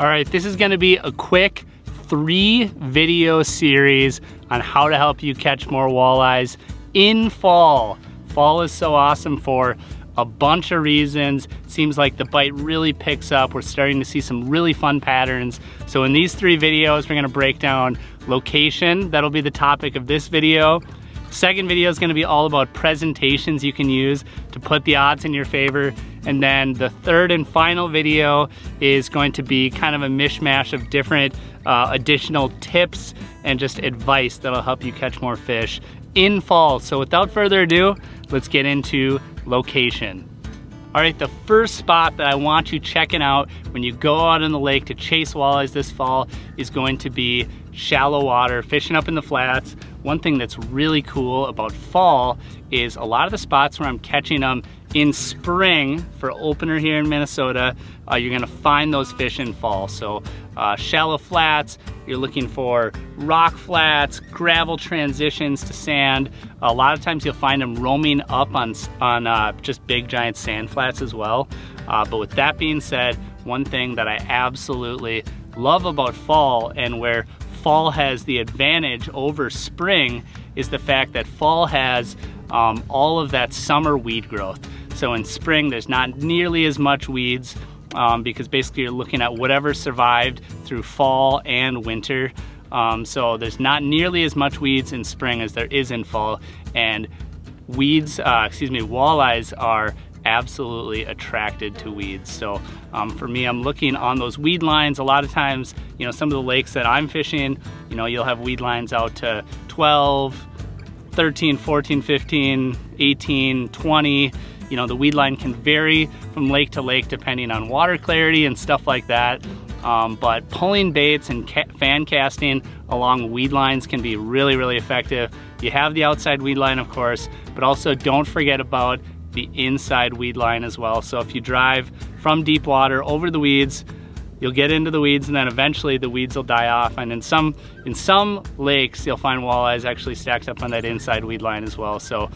All right, this is gonna be a quick 3-video series on how to help you catch more walleyes in fall. Fall is so awesome for a bunch of reasons. Seems like the bite really picks up. We're starting to see some really fun patterns. So in these 3 videos, we're gonna break down location. That'll be the topic of this video. Second video is gonna be all about presentations you can use to put the odds in your favor. And then the third and final video is going to be kind of a mishmash of different additional tips and just advice that'll help you catch more fish in fall. So without further ado, let's get into location. All right, the first spot that I want you checking out when you go out in the lake to chase walleyes this fall is going to be shallow water, fishing up in the flats. One thing that's really cool about fall is a lot of the spots where I'm catching them in spring for opener here in Minnesota, you're gonna find those fish in fall. So shallow flats, you're looking for rock flats, gravel transitions to sand. A lot of times you'll find them roaming up on just big giant sand flats as well. But with that being said, one thing that I absolutely love about fall, and where fall has the advantage over spring, is the fact that fall has all of that summer weed growth. So in spring, there's not nearly as much weeds because basically you're looking at whatever survived through fall and winter. So there's not nearly as much weeds in spring as there is in fall. And walleyes are absolutely attracted to weeds. So for me, I'm looking on those weed lines. A lot of times, you know, some of the lakes that I'm fishing, you know, you'll have weed lines out to 12, 13, 14, 15, 18, 20. You know, the weed line can vary from lake to lake depending on water clarity and stuff like that. But pulling baits and fan casting along weed lines can be really, really effective. You have the outside weed line, of course, but also don't forget about the inside weed line as well. So if you drive from deep water over the weeds, you'll get into the weeds, and then eventually the weeds will die off. And in some lakes, you'll find walleyes actually stacked up on that inside weed line as well. So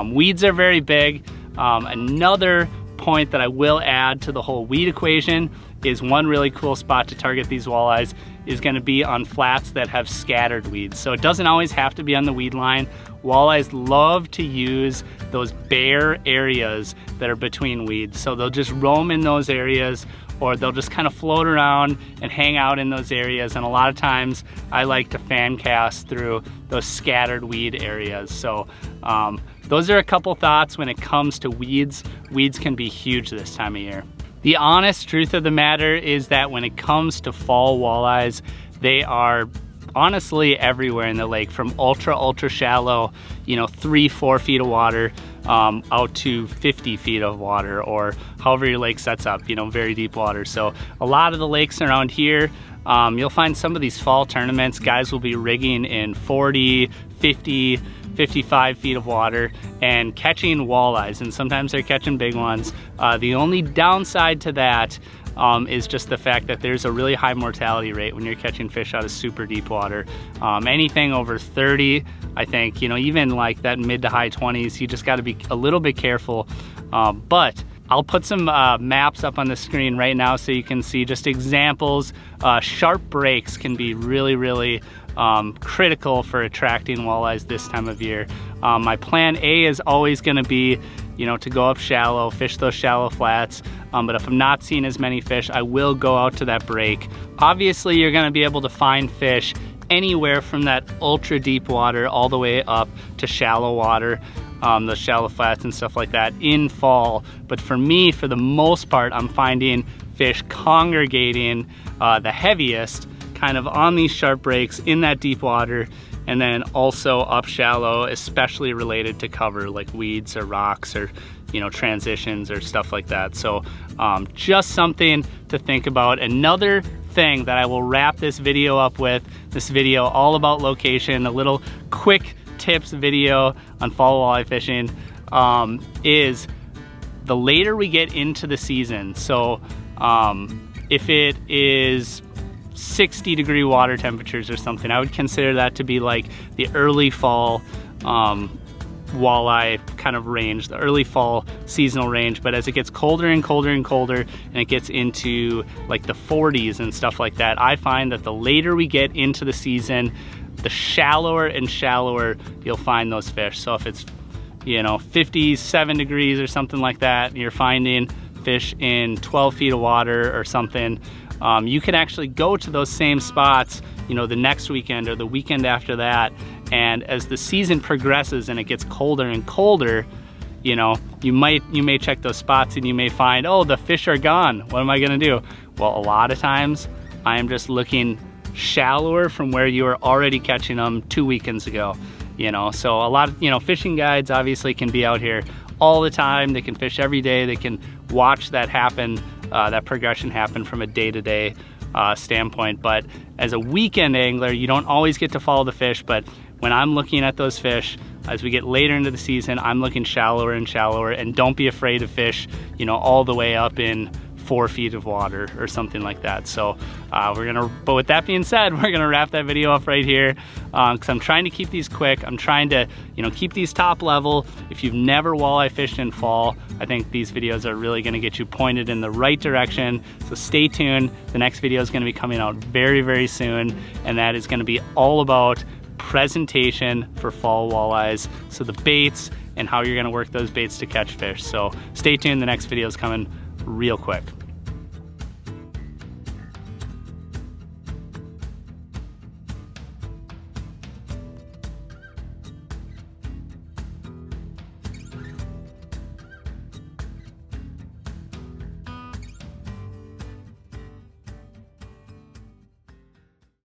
weeds are very big. Another point that I will add to the whole weed equation is one really cool spot to target these walleyes is going to be on flats that have scattered weeds. So it doesn't always have to be on the weed line. Walleyes love to use those bare areas that are between weeds. So they'll just roam in those areas, or they'll just kind of float around and hang out in those areas. And a lot of times I like to fan cast through those scattered weed areas. So those are a couple thoughts when it comes to weeds. Weeds can be huge this time of year. The honest truth of the matter is that when it comes to fall walleyes, they are honestly everywhere in the lake, from ultra shallow, you know, 3-4 feet of water, out to 50 feet of water, or however your lake sets up, you know, very deep water. So a lot of the lakes around here, you'll find some of these fall tournaments, guys will be rigging in 40, 50, 55 feet of water and catching walleyes, and sometimes they're catching big ones. The only downside to that is just the fact that there's a really high mortality rate when you're catching fish out of super deep water. Anything over 30, I think, you know, even like that mid to high 20s, you just got to be a little bit careful. But I'll put some maps up on the screen right now so you can see just examples. Sharp breaks can be really critical for attracting walleyes this time of year. My plan A is always going to be, you know, to go up shallow, fish those shallow flats. But if I'm not seeing as many fish, I will go out to that break. Obviously, you're going to be able to find fish anywhere from that ultra deep water all the way up to shallow water, the shallow flats and stuff like that in fall. But for me, for the most part, I'm finding fish congregating the heaviest kind of on these sharp breaks in that deep water, and then also up shallow, especially related to cover like weeds or rocks or, you know, transitions or stuff like that. So just something to think about. Another thing that I will wrap this video up with, this video all about location, a little quick tips video on fall walleye fishing, is the later we get into the season. So if it is 60-degree water temperatures or something, I would consider that to be like the early fall walleye kind of range, the early fall seasonal range. But as it gets colder and colder and colder, and it gets into like the 40s and stuff like that, I find that the later we get into the season, the shallower and shallower you'll find those fish. So if it's, you know, 57 degrees or something like that, and you're finding fish in 12 feet of water or something, you can actually go to those same spots, you know, the next weekend or the weekend after that. And as the season progresses and it gets colder and colder, you know, you may check those spots and you may find, oh, the fish are gone. What am I gonna do? Well, a lot of times I am just looking shallower from where you were already catching them 2 weekends ago. You know, so a lot of, you know, fishing guides obviously can be out here all the time. They can fish every day. They can watch that happen, that progression happen from a day-to-day standpoint. But as a weekend angler, you don't always get to follow the fish. But when I'm looking at those fish, as we get later into the season, I'm looking shallower and shallower. And don't be afraid of fish, you know, all the way up in 4 feet of water or something like that. So but with that being said, we're gonna wrap that video up right here, because I'm trying to keep these quick. I'm trying to, you know, keep these top level. If you've never walleye fished in fall, I think these videos are really gonna get you pointed in the right direction. So stay tuned. The next video is gonna be coming out very, very soon, and that is gonna be all about presentation for fall walleyes. So the baits and how you're gonna work those baits to catch fish. So stay tuned, the next video is coming real quick.